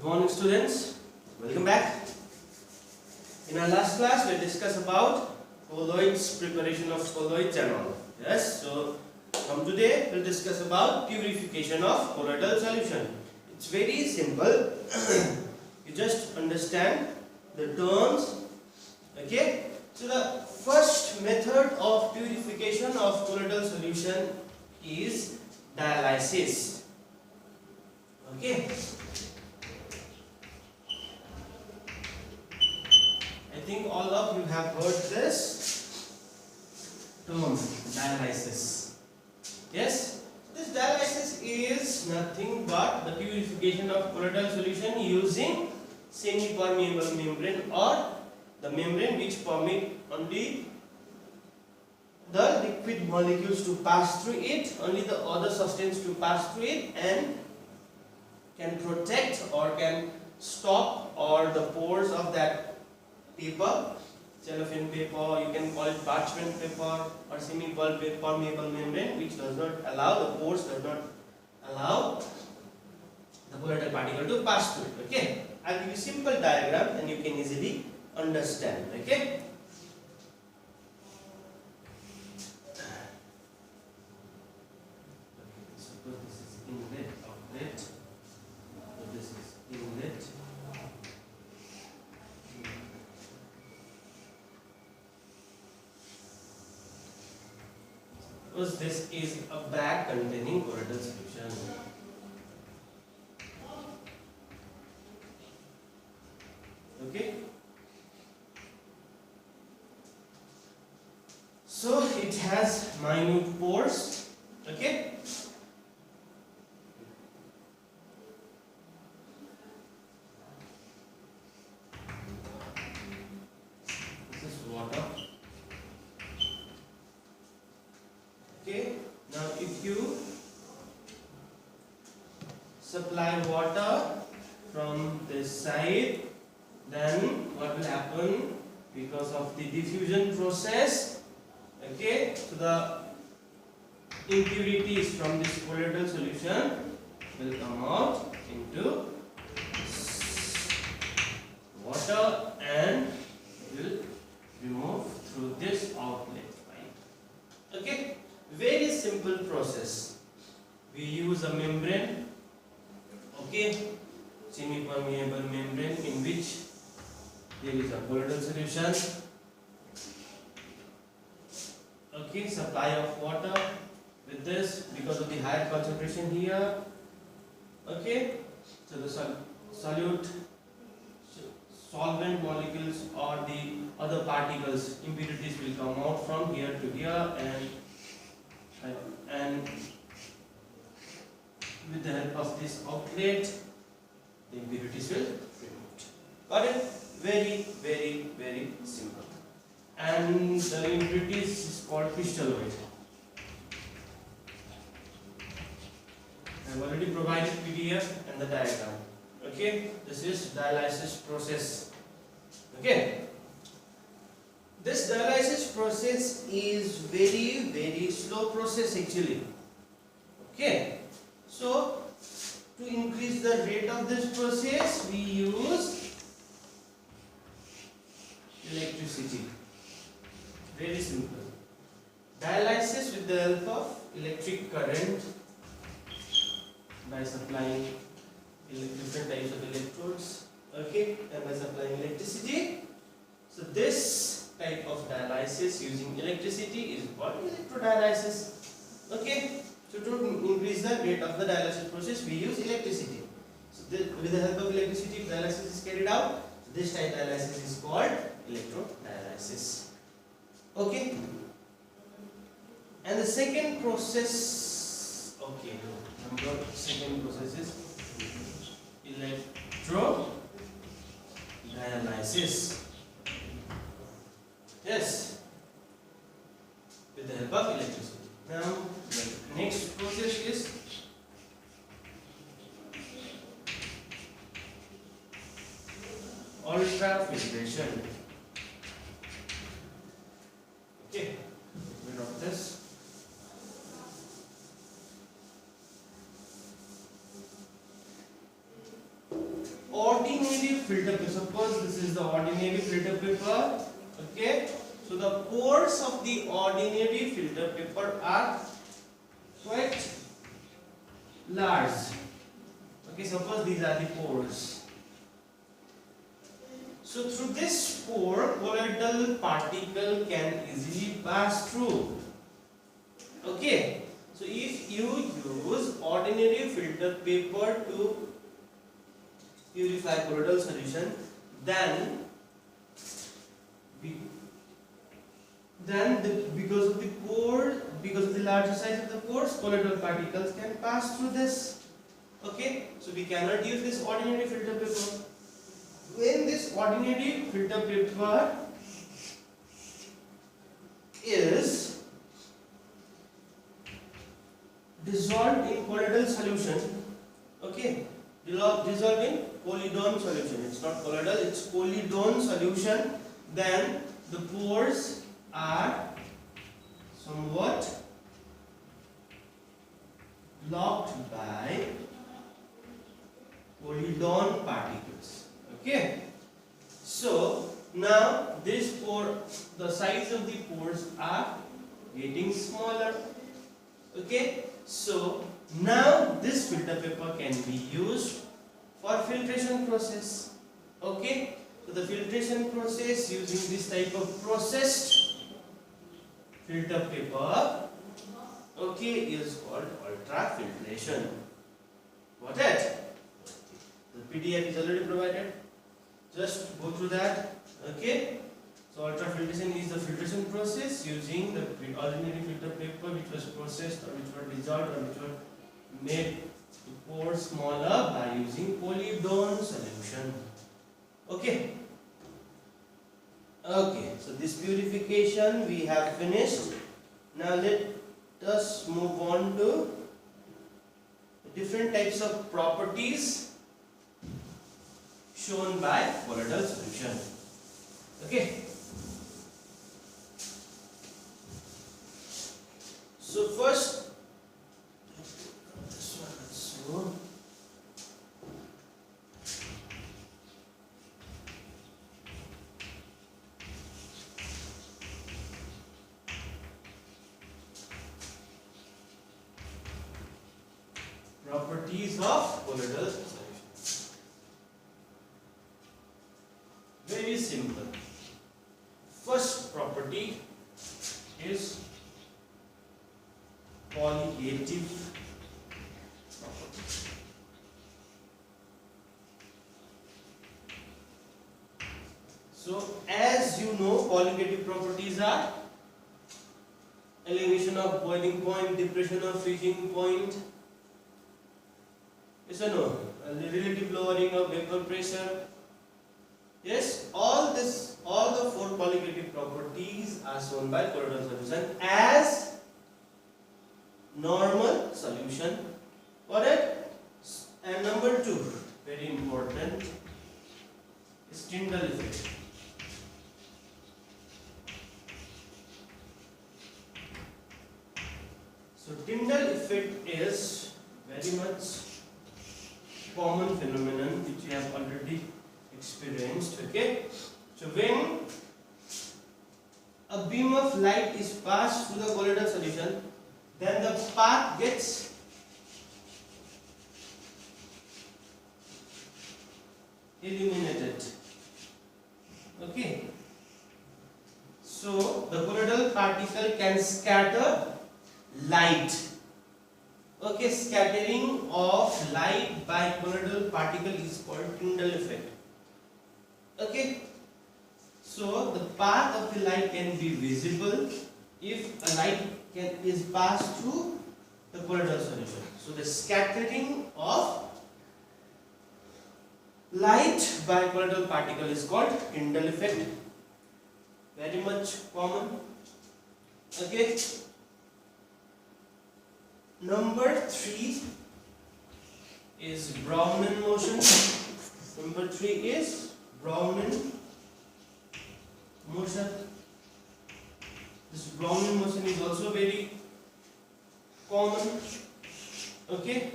Good morning, students. Welcome back. In our last class, we discussed about colloids, preparation of colloids and all. Yes. So from today, we'll discuss about purification of colloidal solution. It's very simple. You just understand the terms. Okay. So the first method of purification of colloidal solution is dialysis. Okay. I think all of you have heard this term, dialysis. Yes? This dialysis is nothing but the purification of colloidal solution using semi-permeable membrane or the membrane which permit only the liquid molecules to pass through it, only the other substance to pass through it, and can protect or can stop or the pores of that paper, cellophane paper, you can call it parchment paper or semi-permeable membrane, which does not allow the pores, does not allow the colloidal particle to pass through it. Okay, I'll give you a simple diagram and you can easily understand. Okay. Suppose this is inlet, outlet. So this is inlet. Suppose this is a bag containing colloidal solution. Okay. So it has minute pores. Okay. This is water. Okay. Now if you supply water from this side, then what will happen? Because of the diffusion process, okay, so the impurities from this colloidal solution will come out into water and will remove through this outlet pipe. Okay, very simple process. We use a membrane, okay, semi-permeable membrane in which there is a colloidal solution. Okay, supply of water with this because of the higher concentration here. Okay, so the solute, solvent molecules or the other particles, impurities will come out from here to here, and with the help of this outlet, the impurities will be removed. Got it? Very, very, very simple. And the impurities is called crystalloid. I have already provided PDF and the diagram. Okay, this is dialysis process. Okay, this dialysis process is very, very slow process actually. Okay, so to increase the rate of this process, we use electricity. Very simple. Dialysis with the help of electric current by supplying different types of electrodes. Okay, and by supplying electricity. So this type of dialysis using electricity is called electrodialysis. Okay, so to increase the rate of the dialysis process, we use electricity. So with the help of electricity, dialysis is carried out. So this type of dialysis is called electrodialysis. Okay, and the second process, okay, second process is electrodialysis. Yes, with the help of electricity. Now the next process is ultrafiltration. Okay, get rid of this. ordinary filter paper, suppose this is the ordinary filter paper, okay, so the pores of the ordinary filter paper are quite large. Okay, suppose these are the pores. So through this pore, colloidal particle can easily pass through. Okay, so if you use ordinary filter paper to purify colloidal solution, then because of the pore, because of the larger size of the pores, colloidal particles can pass through this. Okay, so we cannot use this ordinary filter paper. When this ordinary filter paper is dissolved in colloidal solution, okay, dissolved in Collidone solution, it's not colloidal, it's Collidone solution, then the pores are somewhat blocked by Collidone particles. Okay, so now this pore, the size of the pores are getting smaller. Okay, so now this filter paper can be used for filtration process. Okay, so the filtration process using this type of processed filter paper, okay, is called ultrafiltration. Got it? The PDF is already provided. Just go through that. Okay, so ultrafiltration is the filtration process using the ordinary filter paper which was processed or which were dissolved or which were made to pour smaller by using Collidone solution. Okay, so this purification we have finished. Now let us move on to different types of properties shown by colloidal solution. Okay, so first this one also. Properties of colloidal solution. Very simple. First property is colligative property. So as you know, colligative properties are elevation of boiling point, depression of freezing point, yes or no, relative lowering of vapor pressure. Yes, all the four colligative properties are shown by colloidal solution as normal solution. Correct? And number 2, very important, is Tyndall effect. So Tyndall effect is very much common phenomenon which we have already experienced. Okay, so when a beam of light is passed through the colloidal solution, then the path gets illuminated. Okay, so the colloidal particle can scatter light. Okay, scattering of light by colloidal particle is called Tyndall effect. Okay, so the path of the light can be visible if a light is passed through the colloidal solution. So the scattering of light by colloidal particle is called Tyndall effect. Very much common. Okay. Number 3 is Brownian motion. Number 3 is Brownian motion. This Brownian motion is also very common. Okay,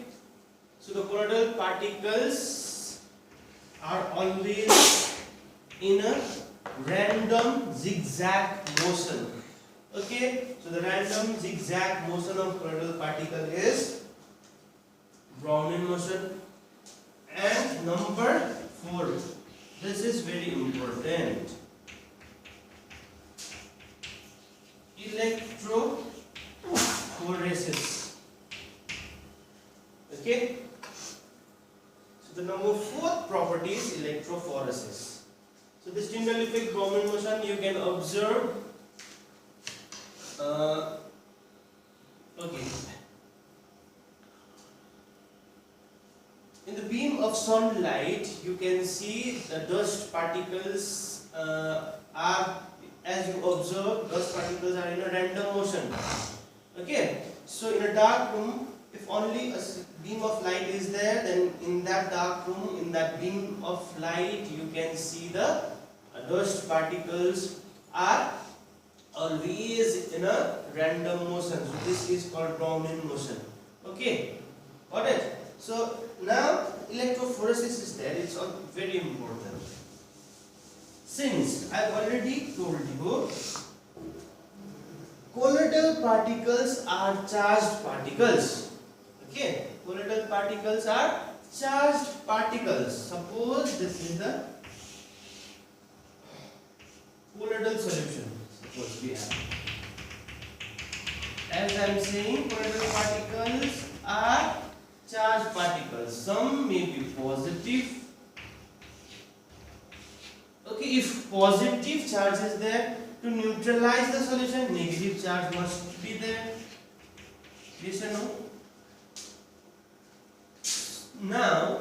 so the colloidal particles are always in a random zigzag motion. Okay, so the random zigzag motion of colloidal particle is Brownian motion. And number 4, this is very important, electrophoresis. Okay, so the number 4th property is electrophoresis. So this Tyndall effect, Brownian motion, you can observe. Okay. In the beam of sunlight, you can see the dust particles are, as you observe, dust particles are in a random motion. Okay, so in a dark room, if only a beam of light is there, then in that dark room, in that beam of light, you can see the dust particles are always in a random motion. So this is called Brownian motion. Okay, got it? So now electrophoresis is there. It's very important. Since I've already told you, colloidal particles are charged particles. Okay, colloidal particles are charged particles. Suppose this is the colloidal solution. Suppose we have. As I am saying, colloidal particles are charged particles. Some may be positive. Okay, if positive charge is there, to neutralize the solution, negative charge must be there. Yes or no? Now,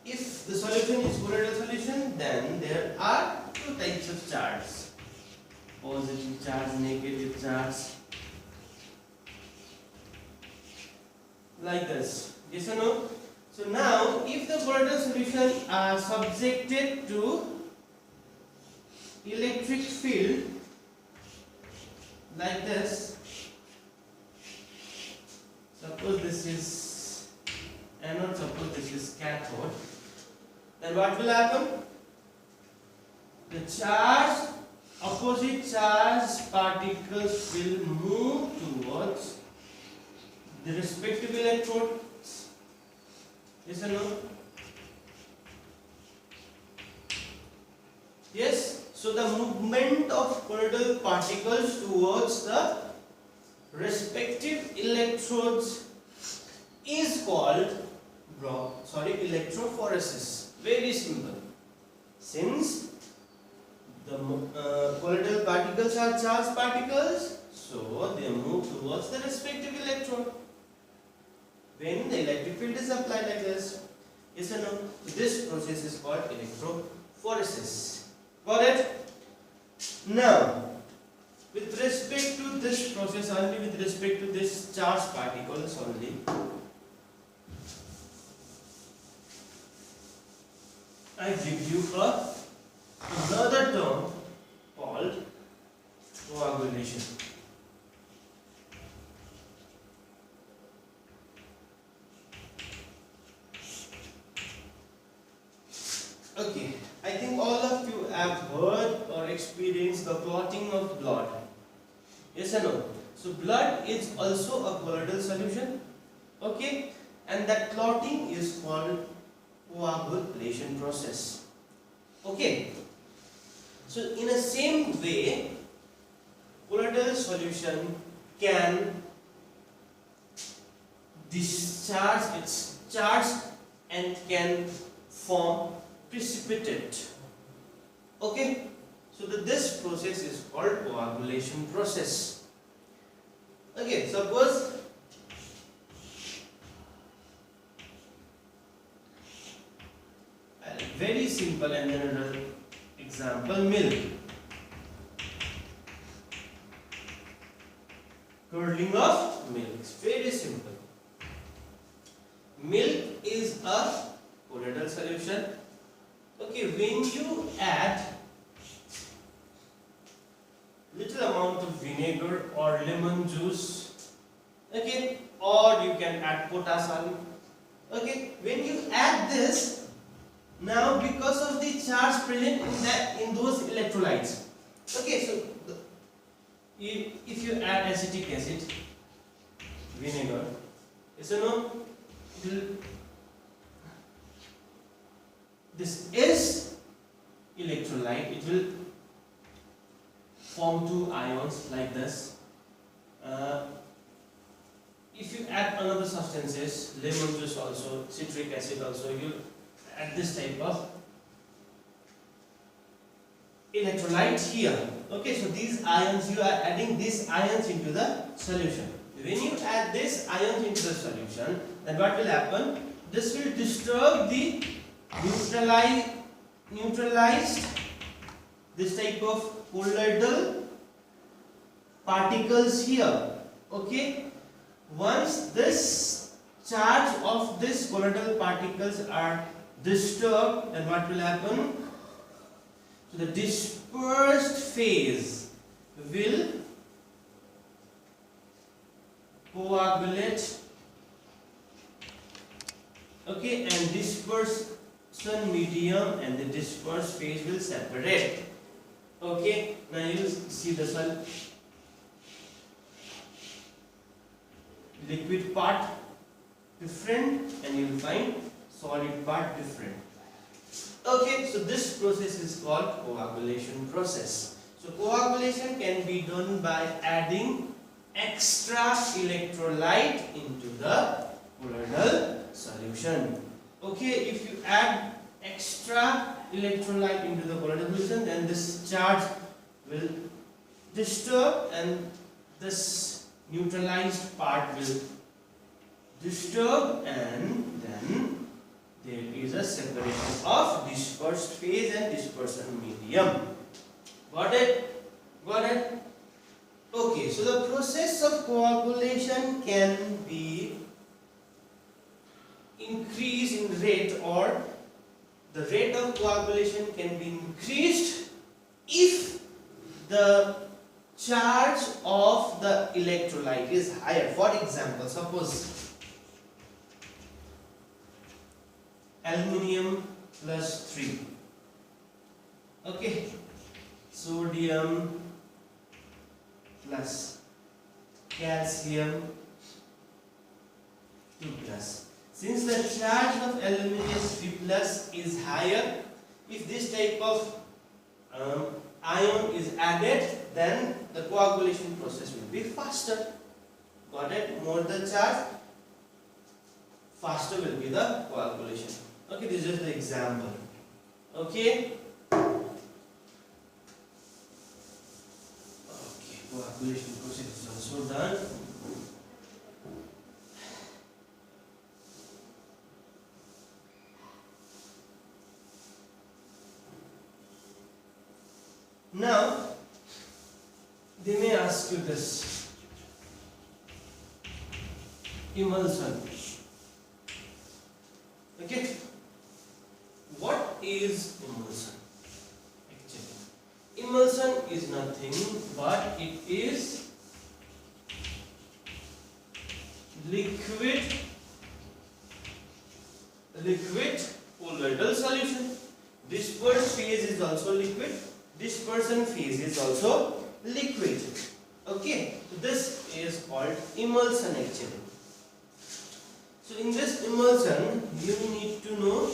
if the solution is colloidal solution, then there are 2 types of charge: positive charge, negative charge. Like this. Yes or no? So now, if the colloidal solution are subjected to electric field like this, suppose this is anode, suppose this is cathode, then what will happen? The charge, opposite charge particles will move towards the respective electrodes. Yes or no? Yes. So the movement of colloidal particles towards the respective electrodes is called electrophoresis. Very simple. Since the colloidal particles are charged particles, so they move towards the respective electrode when the electric field is applied like this. Yes or no? This process is called electrophoresis. Got it? Now, with respect to this process only, with respect to this charged particles only, I give you another term called coagulation. Okay, I think all of you have heard or experienced the clotting of blood. Yes or no? So blood is also a colloidal solution. Okay, and that clotting is called coagulation process. Okay, so in the same way, colloidal solution can discharge its charge and can form precipitate. Okay, so this process is called coagulation process. Okay, suppose very simple and general example, milk. Curdling of milk. It's very simple. Milk is a colloidal solution. Okay, when you add little amount of vinegar or lemon juice, okay, or you can add potassium. Okay, when you add this, Now because of the charge present in those electrolytes. Okay, so if you add acetic acid, vinegar, yes or no? This is electrolyte. It will form two ions like this. If you add another substances, lemon juice also, citric acid also, you add this type of electrolyte here. Okay, so these ions, you are adding these ions into the solution. When you add these ions into the solution, then what will happen? This will disturb the neutralized this type of colloidal particles here. Okay, once this charge of this colloidal particles are disturbed, then what will happen? So the dispersed phase will coagulate, okay, and dispersion medium and the dispersed phase will separate. Okay, now you will see the liquid part different and you will find solid part different. Okay, so this process is called coagulation process. So coagulation can be done by adding extra electrolyte into the colloidal solution. Okay, if you add extra electrolyte into the colloidal solution, then this charge will disturb and this neutralized part will disturb, and then there is a separation of dispersed phase and dispersion medium. Got it? Got it? Okay, so the process of coagulation can be increased in rate, or the rate of coagulation can be increased if the charge of the electrolyte is higher. For example, suppose aluminium plus 3, okay, sodium plus calcium 2 plus. Since the charge of aluminium 3 plus is higher, if this type of ion is added, then the coagulation process will be faster. Got it? More the charge, faster will be the coagulation. Okay, this is the example. Okay. Okay, coagulation process is also done. Now, they may ask you this: emulsion. Okay, what is emulsion? Actually, emulsion is nothing but it is liquid colloidal solution. Dispersed phase is also liquid. Dispersion phase is also liquid. Okay, so this is called emulsion actually. So in this emulsion, you need to know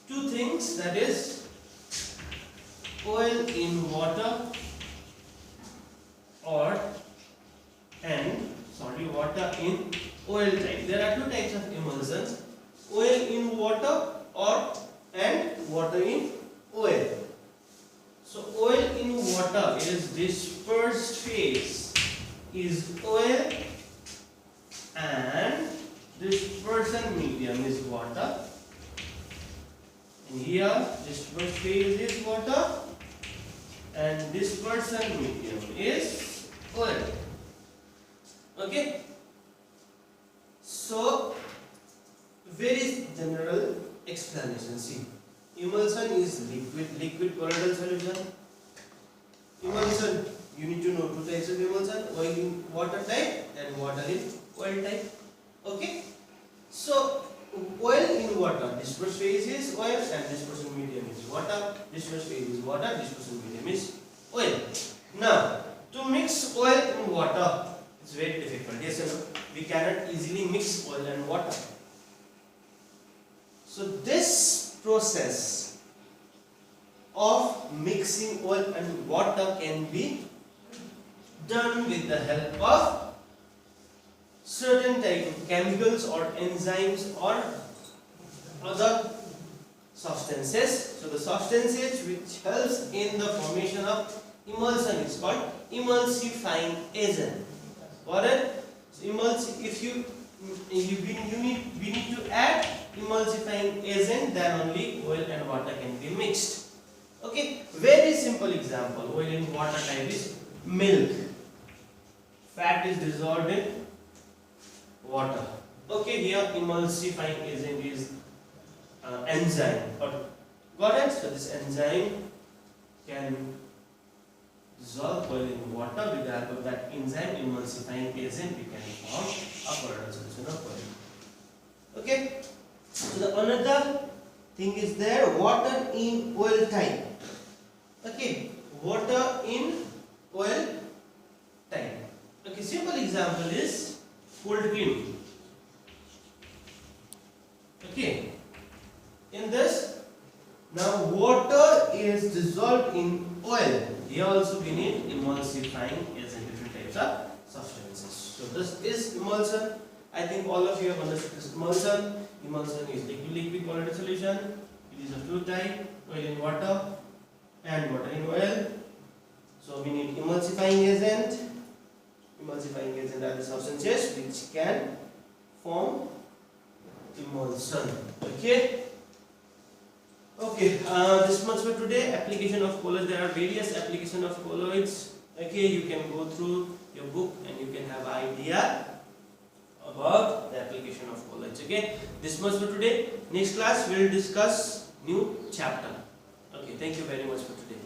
two things, that is oil in water water in oil type. There are two types of emulsions: oil in water and water in oil. So oil in water is dispersed phase is oil and dispersion medium is water. And here dispersed phase is water and dispersion medium is oil. Okay. So very general explanation. See, emulsion is liquid colloidal solution. Emulsion, you need to know two types of emulsion: oil in water type and water in oil type. Okay. So oil in water. Dispersed phase is oil and dispersed medium is water. Dispersed phase is water, dispersed medium is oil. Now, to mix oil in water, it's very difficult. Yes or no? We cannot easily mix oil and water. So this process of mixing oil and water can be done with the help of certain type of chemicals or enzymes or other substances. So the substances which helps in the formation of emulsion is called emulsifying agent. Got it? So we need to add emulsifying agent, then only oil and water can be mixed. Okay, very simple example. Oil in water type is milk. Fat is dissolved in water. Okay, here emulsifying agent is enzyme. Got it? So this enzyme can dissolve oil in water. With the help of that enzyme emulsifying agent, we can form a colloidal solution of oil. Okay. So the another thing is there, water in oil type. Okay, water in oil type. Okay, simple example is cold cream. Okay, in this, now water is dissolved in oil. Here also we need emulsifying agent, different types of substances. So this is emulsion. I think all of you have understood this emulsion. Emulsion is liquid colloidal solution. It is of two types, oil in water and water in oil. So we need emulsifying agent. Emulsifying agent are the substances which can form emulsion. Okay. Okay. This much for today. Application of colloids. There are various applications of colloids. Okay. You can go through your book and you can have an idea about the application of colloids. Okay. This much for today. Next class we will discuss new chapter. Okay. Thank you very much for today.